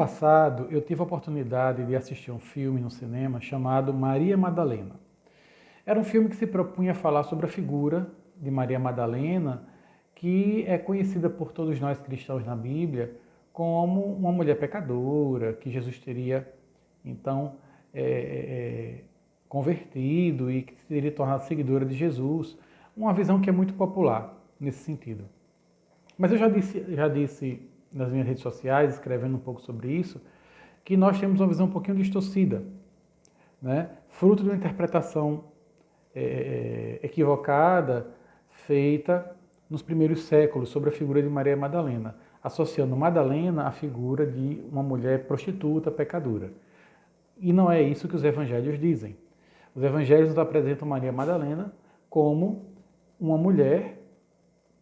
passado, eu tive a oportunidade de assistir um filme no cinema chamado Maria Madalena. Era um filme que se propunha a falar sobre a figura de Maria Madalena, que é conhecida por todos nós cristãos na Bíblia como uma mulher pecadora, que Jesus teria, então, convertido e que teria tornado seguidora de Jesus. Uma visão que é muito popular nesse sentido. Mas eu já disse nas minhas redes sociais, escrevendo um pouco sobre isso, que nós temos uma visão um pouquinho distorcida, né? Fruto de uma interpretação equivocada feita nos primeiros séculos sobre a figura de Maria Madalena, associando Madalena à figura de uma mulher prostituta, pecadora. E não é isso que os evangelhos dizem. Os evangelhos nos apresentam Maria Madalena como uma mulher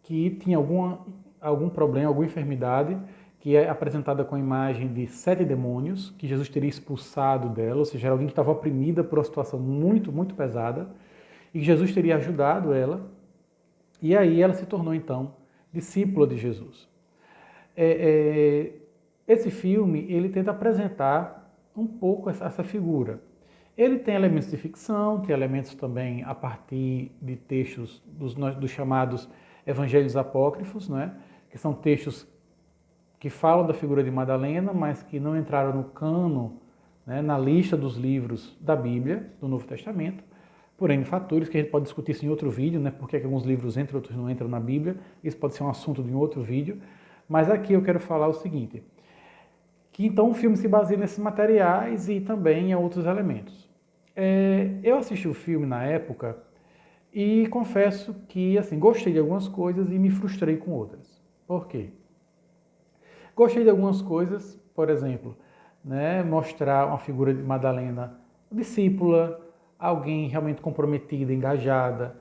que tinha algum problema, alguma enfermidade, que é apresentada com a imagem de 7 demônios, que Jesus teria expulsado dela, ou seja, era alguém que estava oprimida por uma situação muito, muito pesada, e que Jesus teria ajudado ela, e aí ela se tornou, então, discípula de Jesus. Esse filme, ele tenta apresentar um pouco essa figura. Ele tem elementos de ficção, tem elementos também a partir de textos dos chamados evangelhos apócrifos, né? Que são textos que falam da figura de Madalena, mas que não entraram no cano, né, na lista dos livros da Bíblia, do Novo Testamento, por N fatores, que a gente pode discutir isso em outro vídeo, né, porque alguns livros entram, outros não entram na Bíblia, isso pode ser um assunto de um outro vídeo, mas aqui eu quero falar o seguinte, que então o filme se baseia nesses materiais e também em outros elementos. Eu assisti o filme na época e confesso que assim, gostei de algumas coisas e me frustrei com outras. Por quê? Gostei de algumas coisas, por exemplo, né, mostrar uma figura de Madalena discípula, alguém realmente comprometida, engajada.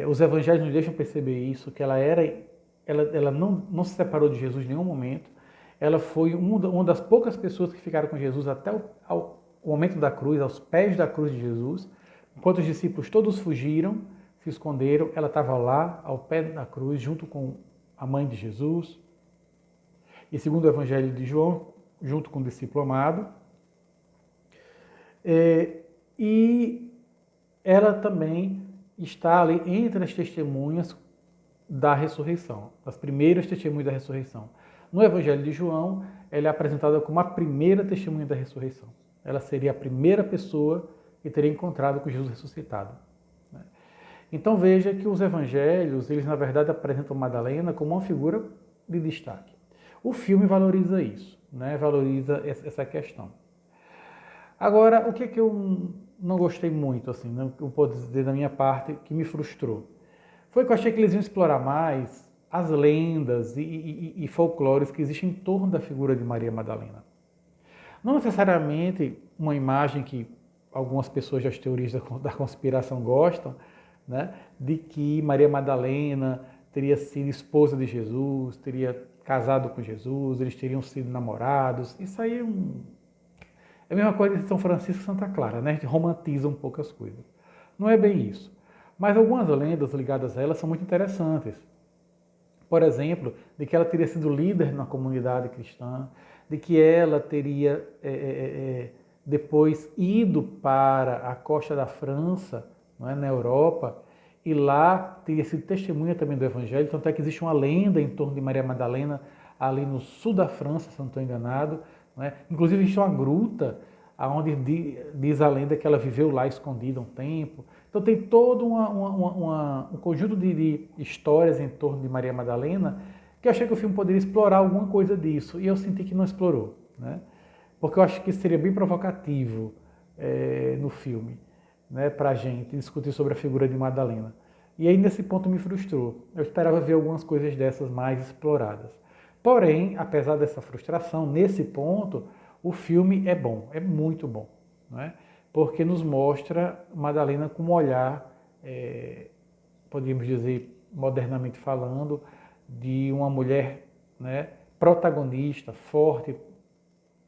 Os evangelhos nos deixam perceber isso, que ela não se separou de Jesus em nenhum momento. Ela foi uma das poucas pessoas que ficaram com Jesus até o momento da cruz, aos pés da cruz de Jesus. Enquanto os discípulos todos fugiram, se esconderam, ela estava lá, ao pé da cruz, junto com a mãe de Jesus. E segundo o Evangelho de João, junto com o discípulo amado. E ela também está ali entre as testemunhas da ressurreição, as primeiras testemunhas da ressurreição. No Evangelho de João, ela é apresentada como a primeira testemunha da ressurreição. Ela seria a primeira pessoa que teria encontrado com Jesus ressuscitado. Então veja que os evangelhos, eles na verdade apresentam Madalena como uma figura de destaque. O filme valoriza isso, né? Valoriza essa questão. Agora, o que é que eu não gostei muito, assim, né? Eu posso dizer da minha parte, que me frustrou? Foi que eu achei que eles iam explorar mais as lendas e folclores que existem em torno da figura de Maria Madalena. Não necessariamente uma imagem que algumas pessoas das teorias da conspiração gostam, né, de que Maria Madalena teria sido esposa de Jesus, teria casado com Jesus, eles teriam sido namorados. Isso aí é a mesma coisa de São Francisco e Santa Clara, né? A gente romantiza um pouco as coisas. Não é bem isso. Mas algumas lendas ligadas a ela são muito interessantes. Por exemplo, de que ela teria sido líder na comunidade cristã, de que ela teria depois ido para a costa da França, não é, na Europa, e lá teria sido testemunha também do Evangelho. Tanto é que existe uma lenda em torno de Maria Madalena ali no sul da França, se não estou enganado. Não é? Inclusive existe uma gruta onde diz a lenda que ela viveu lá escondida um tempo. Então tem todo um conjunto de histórias em torno de Maria Madalena que eu achei que o filme poderia explorar alguma coisa disso, e eu senti que não explorou, né? Porque eu acho que seria bem provocativo no filme, né, para a gente discutir sobre a figura de Madalena. E aí nesse ponto me frustrou. Eu esperava ver algumas coisas dessas mais exploradas. Porém, apesar dessa frustração, nesse ponto, o filme é bom, é muito bom, né? Porque nos mostra Madalena com um olhar, podríamos dizer, modernamente falando, de uma mulher, né, protagonista, forte,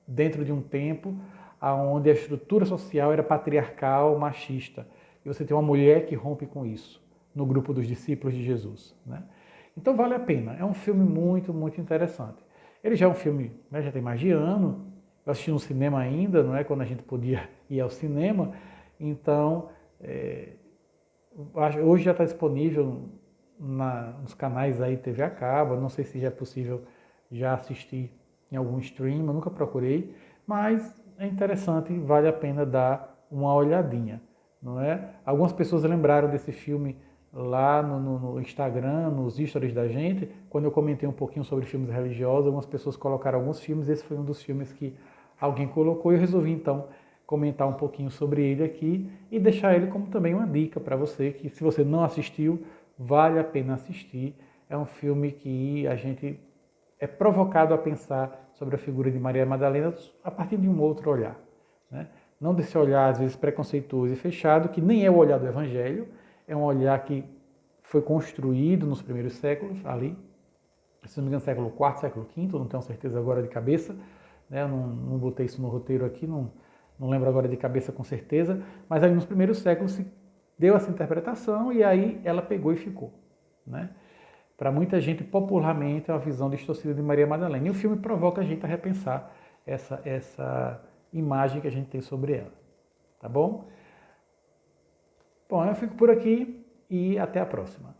dentro de um tempo onde a estrutura social era patriarcal, machista. E você tem uma mulher que rompe com isso, no grupo dos discípulos de Jesus, né? Então vale a pena, é um filme muito, muito interessante. Ele já é um filme, né, já tem mais de ano, Eu assisti no cinema ainda, não é? Quando a gente podia ir ao cinema. Então, hoje já está disponível nos canais aí TV a cabo. Não sei se já é possível já assistir em algum stream, eu nunca procurei, mas é interessante, vale a pena dar uma olhadinha, não é? Algumas pessoas lembraram desse filme lá no Instagram, nos stories da gente, quando eu comentei um pouquinho sobre filmes religiosos, algumas pessoas colocaram alguns filmes, esse foi um dos filmes que alguém colocou e eu resolvi então comentar um pouquinho sobre ele aqui e deixar ele como também uma dica para você, que se você não assistiu, vale a pena assistir. É um filme que a gente é provocado a pensar sobre a figura de Maria Madalena a partir de um outro olhar, né? Não desse olhar, às vezes, preconceituoso e fechado, que nem é o olhar do Evangelho, é um olhar que foi construído nos primeiros séculos, ali, se não me engano, século IV, século V, não tenho certeza agora de cabeça, né? Eu não botei isso no roteiro aqui, não lembro agora de cabeça com certeza, mas ali nos primeiros séculos se deu essa interpretação e aí ela pegou e ficou, né? Para muita gente, popularmente, é uma visão distorcida de Maria Madalena. E o filme provoca a gente a repensar essa imagem que a gente tem sobre ela. Tá bom? Bom, eu fico por aqui e até a próxima.